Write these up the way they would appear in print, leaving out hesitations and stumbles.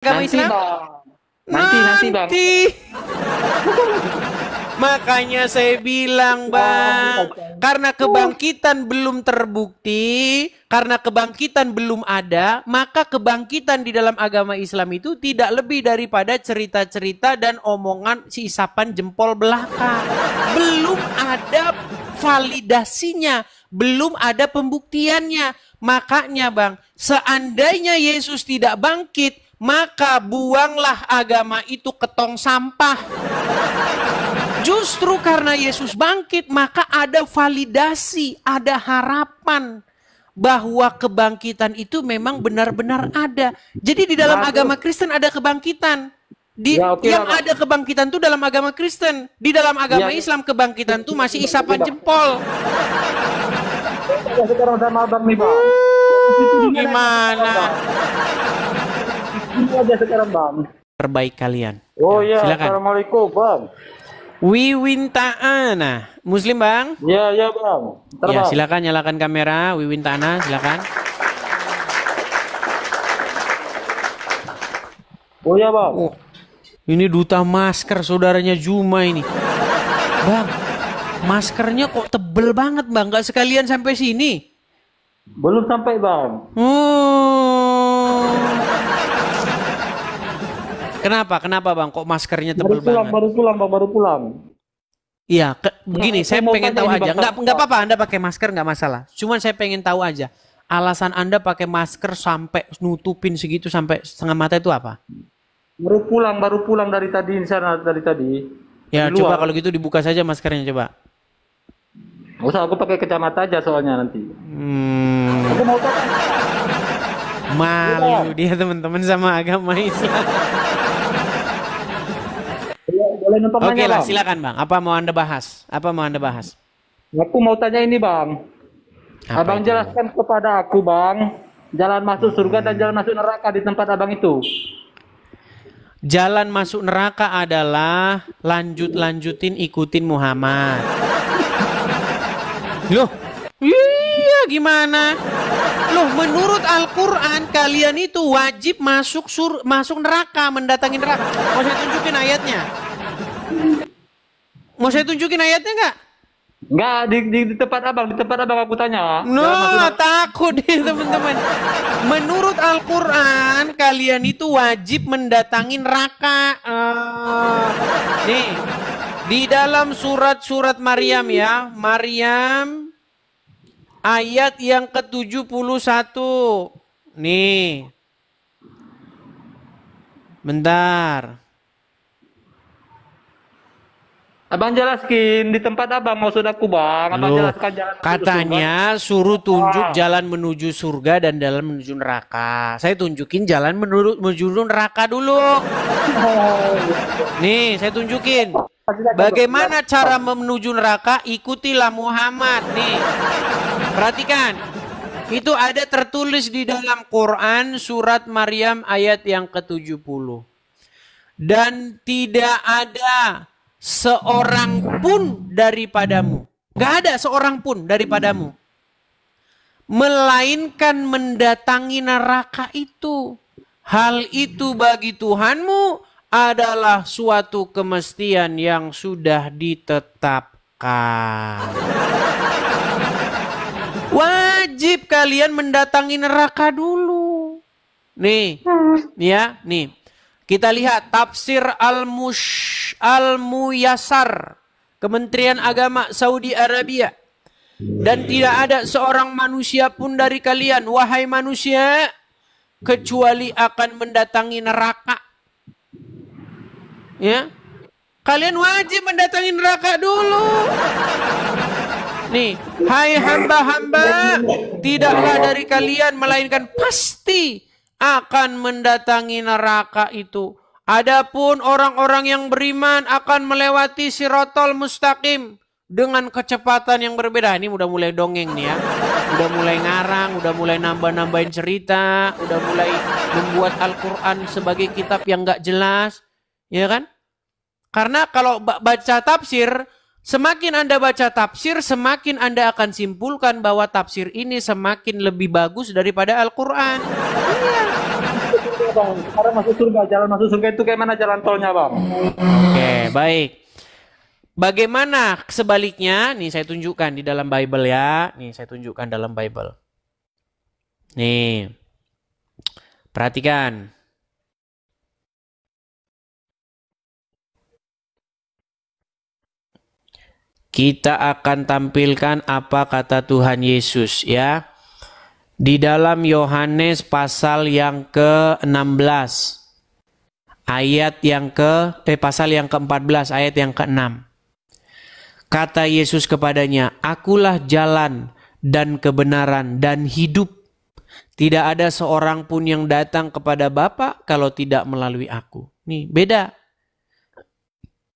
agama Nanti Islam? bang. Nanti bang. Makanya saya bilang bang, karena kebangkitan belum terbukti, karena kebangkitan belum ada, maka kebangkitan di dalam agama Islam itu tidak lebih daripada cerita-cerita dan omongan si isapan jempol belaka. Belum ada validasinya, belum ada pembuktiannya. Makanya bang, seandainya Yesus tidak bangkit, maka buanglah agama itu ke tong sampah. Justru karena Yesus bangkit, maka ada validasi, ada harapan bahwa kebangkitan itu memang benar-benar ada. Jadi di dalam agama Kristen ada kebangkitan. Yang ada kebangkitan itu dalam agama Kristen. Di dalam agama Islam kebangkitan itu masih isapan jempol. Sekarang sama abang nih bang. Gimana? Ini aja sekarang bang. Terbaik kalian. Oh iya, silakan. Assalamualaikum bang. Wiwin Ta'ana, Muslim bang? Ya bang. Ya silakan nyalakan kamera, Wiwin Ta'ana, silakan. Oh ya bang. Oh, ini duta masker saudaranya Juma ini, bang. Maskernya kok tebel banget bang, nggak sekalian sampai sini? Belum sampai bang. Kenapa bang? Kok maskernya tebel banget? Baru pulang. Iya, begini, saya pengen tahu aja. Nggak apa-apa, Anda pakai masker nggak masalah. Cuman saya pengen tahu aja, alasan Anda pakai masker sampai nutupin segitu sampai setengah mata itu apa? Baru pulang dari tadi di sana tadi. Ya coba kalau gitu dibuka saja maskernya coba. Nggak usah, aku pakai kacamata aja soalnya nanti. Aku mau malu dia teman-teman sama agama Islam. Oke lah, silakan bang. Apa mau Anda bahas? Aku mau tanya ini bang. Abang jelaskan kepada aku bang, jalan masuk surga dan jalan masuk neraka di tempat abang itu. Jalan masuk neraka adalah lanjutin ikutin Muhammad. Loh, iya gimana? Loh, menurut Al-Quran kalian itu wajib masuk neraka, mendatangi neraka. Mau saya tunjukin ayatnya? Nggak? Nggak, di tempat abang aku tanya. Takut deh teman-teman. Menurut Al-Quran kalian itu wajib mendatangi neraka. Nih, di dalam surat Maryam ya, Maryam ayat yang ke-71. Nih. Bentar. Abang jelaskin di tempat abang maksud aku bang. Abang jelaskan jalan. Katanya suruh tunjuk jalan menuju surga dan jalan menuju neraka. Saya tunjukin jalan menuju neraka dulu. Nih, saya tunjukin. Bagaimana cara menuju neraka? Ikutilah Muhammad. Nih, perhatikan. Itu ada tertulis di dalam Quran surat Maryam ayat yang ke-70. Dan tidak ada seorang pun daripadamu. Gak ada seorang pun daripadamu. Melainkan mendatangi neraka itu. Hal itu bagi Tuhanmu adalah suatu kemestian yang sudah ditetapkan. Wajib kalian mendatangi neraka dulu. Nih, ya, nih. Kita lihat tafsir Al-Muyassar, Kementerian Agama Saudi Arabia. Dan tidak ada seorang manusia pun dari kalian, wahai manusia, kecuali akan mendatangi neraka. Ya, kalian wajib mendatangi neraka dulu. Nih, hai hamba-hamba, tidaklah dari kalian melainkan pasti akan mendatangi neraka itu. Adapun orang-orang yang beriman akan melewati Sirotol Mustaqim dengan kecepatan yang berbeda. Ini udah mulai dongeng nih ya. Udah mulai ngarang, udah mulai nambah-nambahin cerita, udah mulai membuat Al-Quran sebagai kitab yang gak jelas. Ya kan? Karena kalau baca tafsir, semakin Anda baca tafsir, semakin Anda akan simpulkan bahwa tafsir ini semakin lebih bagus daripada Al-Quran. Iya. Bang. Sekarang masuk surga. Jalan masuk surga itu kayak mana jalan tolnya, Bang? Oke, baik. Bagaimana sebaliknya? Nih saya tunjukkan di dalam Bible ya. Nih saya tunjukkan dalam Bible. Nih. Perhatikan. Kita akan tampilkan apa kata Tuhan Yesus ya. Di dalam Yohanes pasal yang ke-16. Pasal yang ke-14 ayat yang ke-6. Kata Yesus kepadanya, "Akulah jalan dan kebenaran dan hidup. Tidak ada seorang pun yang datang kepada Bapa kalau tidak melalui aku." Nih, beda.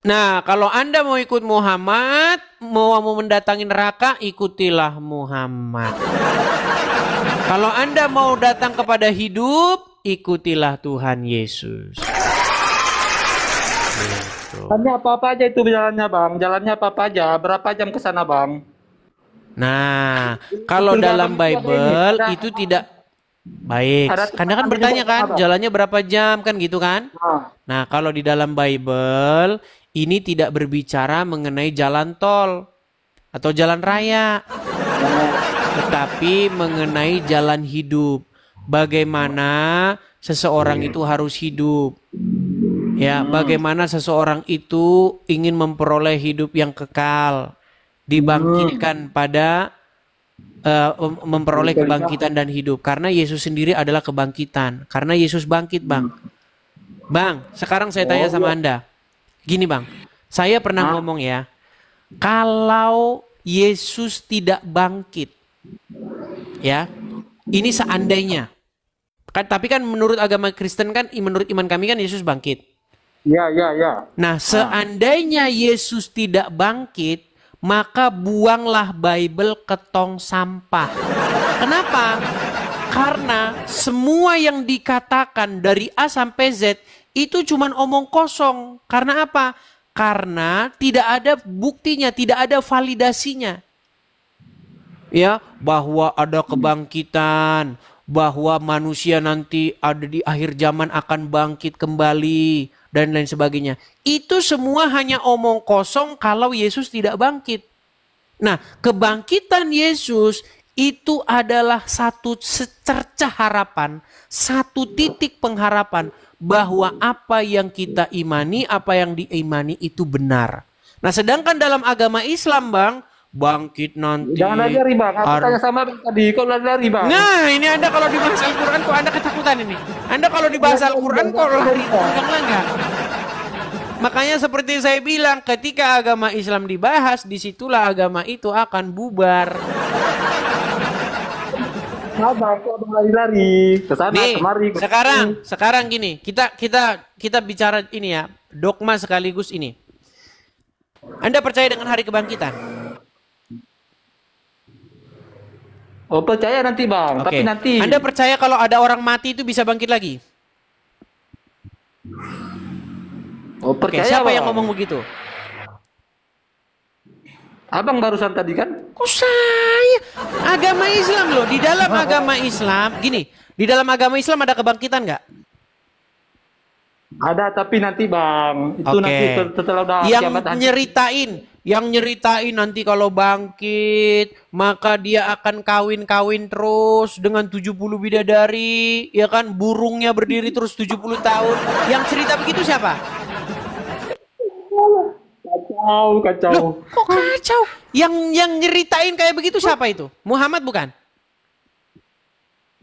Nah, kalau Anda mau ikut Muhammad, mau mendatangi neraka, ikutilah Muhammad. Kalau Anda mau datang kepada hidup, ikutilah Tuhan Yesus. Jalannya apa-apa aja itu jalannya, Bang. Jalannya apa-apa aja. Berapa jam ke sana, Bang? Nah, kalau dalam Bible itu tidak baik. Anda kan bertanya kan, jalannya berapa jam kan gitu kan? Nah, kalau di dalam Bible ini tidak berbicara mengenai jalan tol atau jalan raya, tetapi mengenai jalan hidup. Bagaimana seseorang itu harus hidup. Ya, bagaimana seseorang itu ingin memperoleh hidup yang kekal, dibangkitkan pada memperoleh kebangkitan dan hidup. Karena Yesus sendiri adalah kebangkitan. Karena Yesus bangkit, Bang. Bang, sekarang saya tanya sama Anda. Gini, Bang. Saya pernah ngomong ya, kalau Yesus tidak bangkit, ya, ini seandainya. Kan, tapi kan menurut agama Kristen kan, menurut iman kami kan Yesus bangkit. Ya. Nah, seandainya Yesus tidak bangkit, maka buanglah Bible ke tong sampah. Kenapa? Karena semua yang dikatakan dari A sampai Z itu cuman omong kosong. Karena apa? Karena tidak ada buktinya, tidak ada validasinya. Ya, bahwa ada kebangkitan, bahwa manusia nanti ada di akhir zaman akan bangkit kembali dan lain sebagainya. Itu semua hanya omong kosong kalau Yesus tidak bangkit. Nah, kebangkitan Yesus itu adalah satu secercah harapan, satu titik pengharapan bahwa apa yang kita imani, apa yang diimani itu benar. Nah, sedangkan dalam agama Islam, Bang, bangkit nanti. Jangan lari, Bang. Aku tanya sama Bang tadi, kok lari, Bang? Nah, ini Anda kalau dibahas Al-Quran kok Anda ketakutan ini. Anda kalau dibahas Al-Quran kok lari langgang-langgang. Makanya seperti saya bilang, ketika agama Islam dibahas, disitulah agama itu akan bubar. Bang, kok lari-lari ke sana kemari. Sekarang gini, kita bicara ini ya, dogma sekaligus ini. Anda percaya dengan hari kebangkitan? Oh, percaya nanti, Bang. Oke. Tapi nanti. Anda percaya kalau ada orang mati itu bisa bangkit lagi? Oh, percaya. Oke, siapa Bang yang ngomong begitu? Abang barusan tadi kan? Kok saya? Agama Islam loh. Di dalam agama Islam, gini. Di dalam agama Islam ada kebangkitan nggak? Ada, tapi nanti, Bang. Itu nanti setelah udah yang nyeritain nanti kalau bangkit, maka dia akan kawin-kawin terus dengan 70 bidadari, ya kan? Burungnya berdiri terus 70 tahun. Yang cerita begitu siapa? Kacau. Loh, kok kacau? Yang nyeritain kayak begitu siapa itu? Muhammad bukan?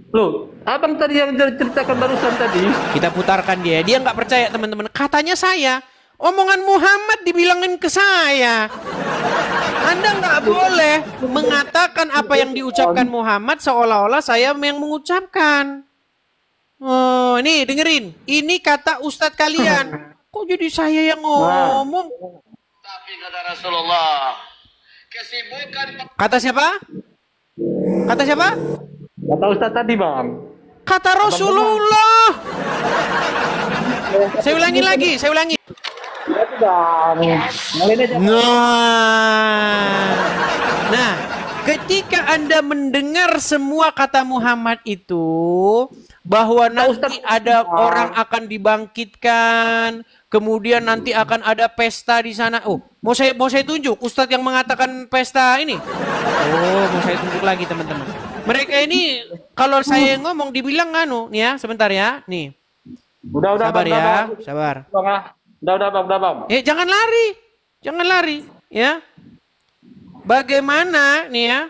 Loh, abang tadi yang ceritakan barusan tadi. Kita putarkan dia. Dia nggak percaya, teman-teman. Katanya saya. Omongan Muhammad dibilangin ke saya. Anda nggak boleh mengatakan apa yang diucapkan Muhammad seolah-olah saya yang mengucapkan. Oh, ini dengerin. Ini kata ustadz kalian. Kok jadi saya yang ngomong? Tapi kata Rasulullah, kesibukan. Kata siapa? Kata siapa? Kata ustadz tadi, Bang. Kata Rasulullah. Saya ulangi lagi, saya ulangi. Nah, Ketika Anda mendengar semua kata Muhammad itu, bahwa nanti ada orang akan dibangkitkan, kemudian nanti akan ada pesta di sana. Oh, mau saya tunjuk Ustadz yang mengatakan pesta ini. Oh, mau saya tunjuk lagi teman-teman. Mereka ini kalau saya ngomong dibilang nih ya, sebentar ya, nih. Udah, sabar bang, ya, bang. sabar. Udah, bang. Jangan lari, ya. Bagaimana nih ya?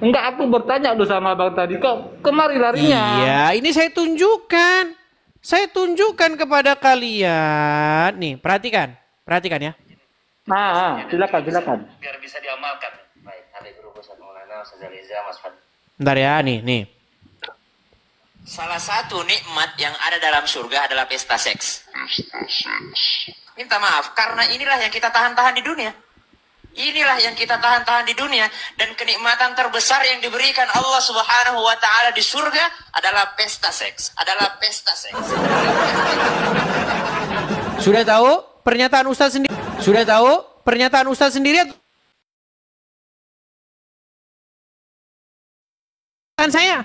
Enggak, aku bertanya dulu sama bang tadi, kok kemari larinya? Iya, ini saya tunjukkan. Saya tunjukkan kepada kalian. Nih, perhatikan ya. Nah, silakan. Biar bisa diamalkan. Baik, Habib Guru Ustaz Maulana, Ustaz Aliza, Mas Fadli. Bentar ya, nih. Salah satu nikmat yang ada dalam surga adalah pesta seks. Minta maaf, karena inilah yang kita tahan-tahan di dunia. Inilah yang kita tahan-tahan di dunia. Dan kenikmatan terbesar yang diberikan Allah Subhanahu wa Ta'ala di surga adalah pesta seks. Sudah tahu pernyataan Ustaz sendiri? Kan saya.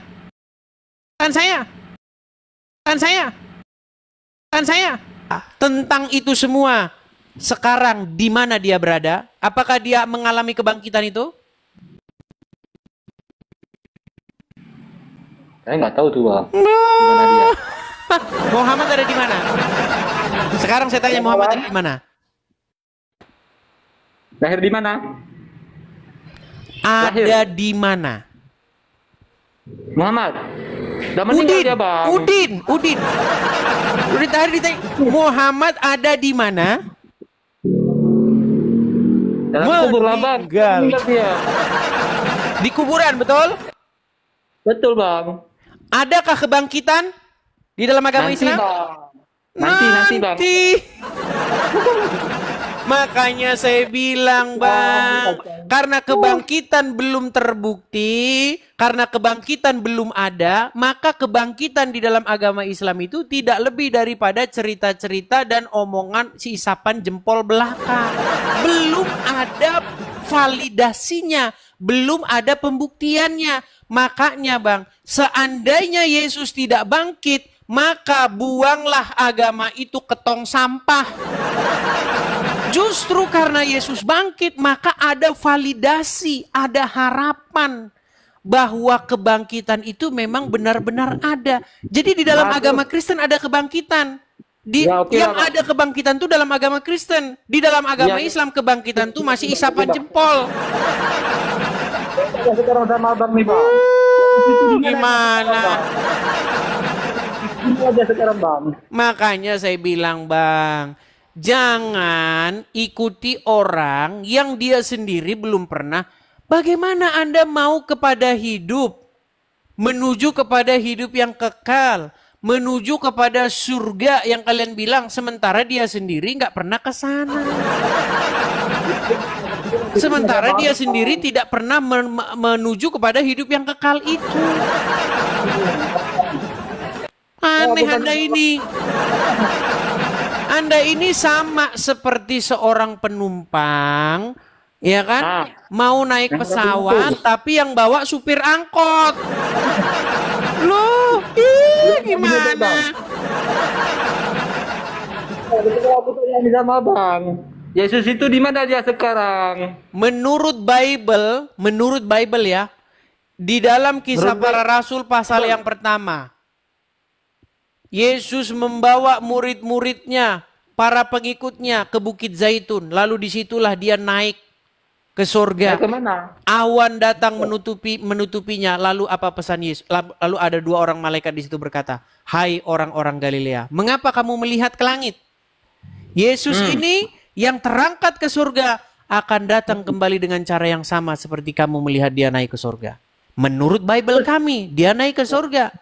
Tentang itu semua. Sekarang di mana dia berada? Apakah dia mengalami kebangkitan itu? Saya nggak tahu tuh bang. Gimana dia? Muhammad ada di mana? Sekarang saya tanya, Muhammad ada di mana? Lahir di mana? Ada di mana? Muhammad. Udah meninggal dia bang. Udin. Udah tadi ditanya, Muhammad ada di mana? Dalam kubur lah bang. Meninggal dia. Di kuburan, betul? Betul bang. Adakah kebangkitan di dalam agama Islam? Nanti bang. Makanya saya bilang bang, karena kebangkitan belum terbukti, karena kebangkitan belum ada, maka kebangkitan di dalam agama Islam itu tidak lebih daripada cerita-cerita dan omongan si isapan jempol belakang. Belum ada validasinya, belum ada pembuktiannya. Makanya bang, seandainya Yesus tidak bangkit, maka buanglah agama itu ke tong sampah. Justru karena Yesus bangkit, maka ada validasi, ada harapan bahwa kebangkitan itu memang benar-benar ada. Jadi di dalam agama Kristen ada kebangkitan. Yang ada kebangkitan itu dalam agama Kristen. Di dalam agama Islam kebangkitan itu masih isapan jempol. Sekarang sama abang nih bang. Gimana? Aja sekarang bang. Makanya saya bilang bang, jangan ikuti orang yang dia sendiri belum pernah. Bagaimana Anda mau kepada hidup, menuju kepada hidup yang kekal, menuju kepada surga yang kalian bilang, sementara dia sendiri nggak pernah ke sana. Sementara dia sendiri tidak pernah menuju kepada hidup yang kekal itu. Aneh Anda ini. Anda ini sama seperti seorang penumpang, ya kan? Mau naik pesawat, tapi yang bawa supir angkot. Loh, gimana? Sama bang. Yesus itu di mana dia sekarang? Menurut Bible ya, di dalam Kisah Para Rasul pasal yang pertama, Yesus membawa murid-muridnya, para pengikutnya ke Bukit Zaitun. Lalu disitulah dia naik ke surga. Awan datang menutupinya. Lalu apa pesan Yesus? Lalu ada dua orang malaikat di situ berkata, "Hai orang-orang Galilea, mengapa kamu melihat ke langit? Yesus ini yang terangkat ke surga akan datang kembali dengan cara yang sama seperti kamu melihat dia naik ke surga." Menurut Bible kami, dia naik ke surga.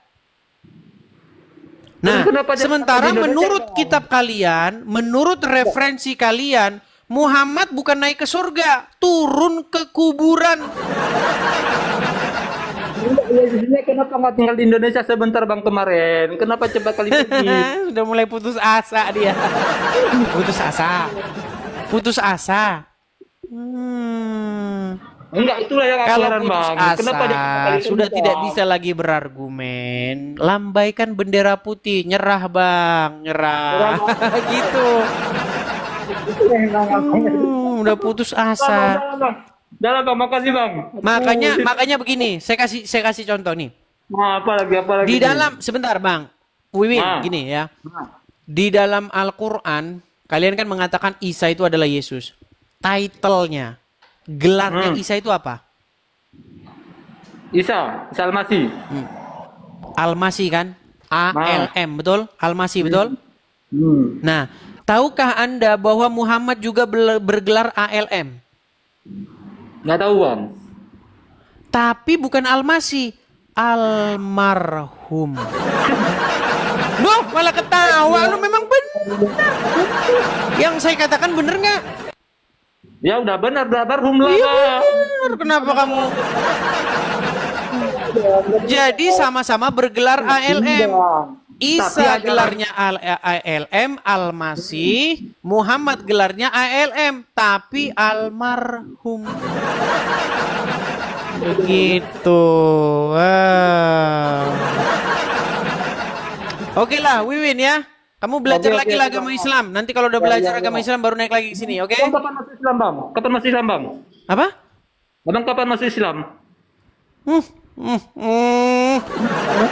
Nah, sementara menurut kitab kalian, menurut referensi kalian, Muhammad bukan naik ke surga, turun ke kuburan. Yesusnya kenapa nggak tinggal di Indonesia sebentar bang kemarin? Kenapa cepat kali ini? Sudah mulai putus asa dia. Putus asa. Enggak, itulah yang aku Kalau heran, putus Bang. asa, Kenapa dia kali sudah itu, tidak Bang? bisa lagi berargumen, lambaikan bendera putih, nyerah bang, nyerah, gitu. Udah putus asa. Bang. Jalan, Bang. Makasih, Bang. Makanya begini, saya kasih contoh nih. Nah, apa lagi Di nih? dalam sebentar bang, Wiwin, Nah. gini ya. Di dalam Al-Quran, kalian kan mengatakan Isa itu adalah Yesus. Title-nya, gelarnya Isa itu apa? Isa Al-Masih. Al-Masih kan? ALM, betul? Al-Masih, betul? Nah, tahukah Anda bahwa Muhammad juga bergelar ALM? Nggak tahu, Bang. Tapi bukan Al-Masih, almarhum. Loh, malah ketawa. Lu memang benar. Yang saya katakan benar nggak? Ya udah benar, almarhum lah. Iya Bang. benar. Kenapa kamu? Jadi sama-sama bergelar ALM. Isa gelarnya ALM, Al-Masih, Muhammad gelarnya ALM, tapi almarhum. Begitu. Wow. Oke lah, Wiwin ya. Kamu belajar Oke, lagi lah agama Islam. Nanti kalau udah belajar agama Islam baru naik lagi ke sini, oke? Abang kapan masuk Islam, Bang? Kapan masuk Islam, Bang? Apa? Abang kapan masuk Islam?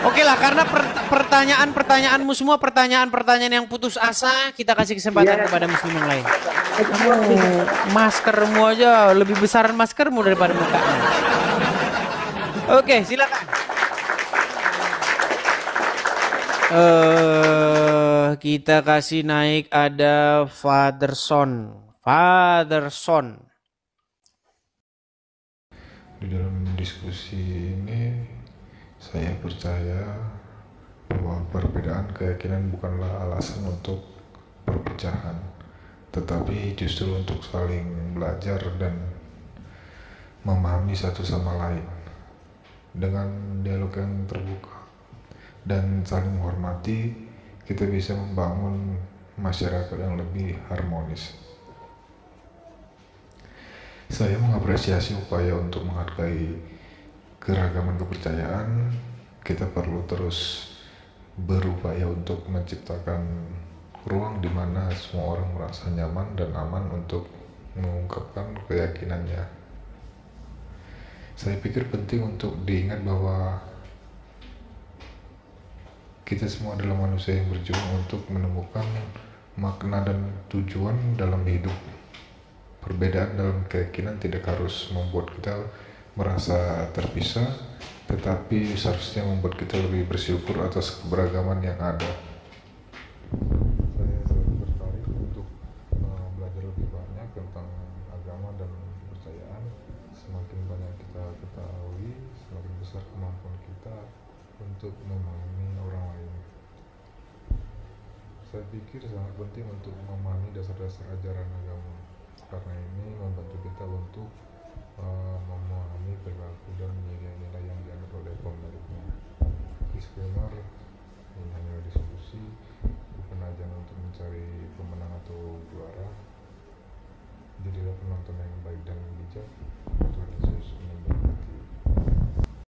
Oke lah, karena pertanyaanmu semua pertanyaan yang putus asa, kita kasih kesempatan kepada muslim yang lain. Maskermu aja lebih besaran maskermu daripada mukamu. Oke, silakan. Kita kasih naik ada Fatherson. Di dalam diskusi ini saya percaya bahwa perbedaan keyakinan bukanlah alasan untuk perpecahan, tetapi justru untuk saling belajar dan memahami satu sama lain. Dengan dialog yang terbuka dan saling menghormati, kita bisa membangun masyarakat yang lebih harmonis. Saya mengapresiasi upaya untuk menghargai keragaman kepercayaan. Kita perlu terus berupaya untuk menciptakan ruang di mana semua orang merasa nyaman dan aman untuk mengungkapkan keyakinannya. Saya pikir penting untuk diingat bahwa kita semua adalah manusia yang berjuang untuk menemukan makna dan tujuan dalam hidup. Perbedaan dalam keyakinan tidak harus membuat kita merasa terpisah, tetapi seharusnya membuat kita lebih bersyukur atas keberagaman yang ada. Saya selalu tertarik untuk belajar lebih banyak tentang agama dan kepercayaan. Semakin banyak kita ketahui, semakin besar kemampuan kita untuk memahami orang lain. Saya pikir sangat penting untuk memahami dasar-dasar ajaran agama, karena ini membantu kita untuk memahami perilaku dan nilai-nilai yang dianut oleh pemeluknya. Disclaimer, ini hanya diskusi,